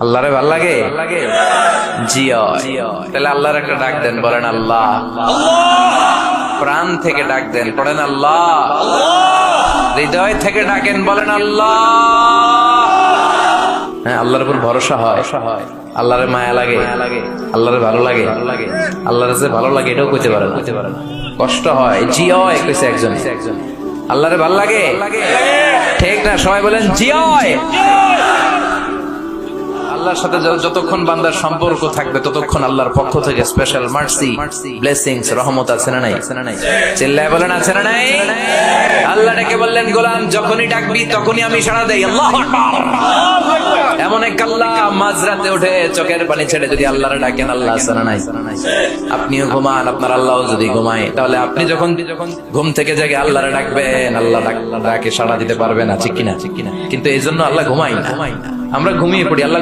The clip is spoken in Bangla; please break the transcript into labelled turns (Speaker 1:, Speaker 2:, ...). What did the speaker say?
Speaker 1: আল্লাহরে ভাল লাগে? জি তাহলে আল্লাহর একটা ডাক দেন, বলেন আল্লাহ। প্রাণ থেকে ডাক দেন, পড়েন আল্লাহ। হৃদয় থেকে ডাকেন, বলেন আল্লাহ। হ্যাঁ, আল্লাহর উপর ভরসা হয়, আল্লাহরে মায়া লাগে, আল্লাহরে ভালো লাগে, আল্লাহরে যে ভালো লাগে এটাও কইতে পারে না, কষ্ট হয়। জি কইছে একজন, আল্লাহরে ভালো লাগে, ঠিক না? সবাই বলেন জি। আল্লাহর সাথে যতক্ষণ বান্দার সম্পর্ক থাকবে ততক্ষণ আল্লাহর পক্ষ থেকে স্পেশাল মার্সি, ব্লেসিংস, রহমত আছে না নাই? চিল্লায় বলেন আছে না নাই? আল্লাহ ডেকে বললেন, গোলাম যখনই ডাকবি তখনই আমি সাড়া দেই। আল্লাহু আকবার। এমন এক আল্লাহ মাঝরাতে উঠে চোখের পানি ছেড়ে যদি আল্লাহরে ডাকেন, আল্লাহ আছে না নাই? আপনিও ঘুমান, আপনার আল্লাহও যদি ঘুমায়, তাহলে আপনি যখন ঘুম থেকে জেগে আল্লাহরে ডাকবেন, আল্লাহ ডাকে সাড়া দিতে পারবে না, ঠিক কিনা? কিন্তু এই জন্য আল্লাহ ঘুমাই না, আমরা ঘুমিয়ে পড়ি। আল্লাহ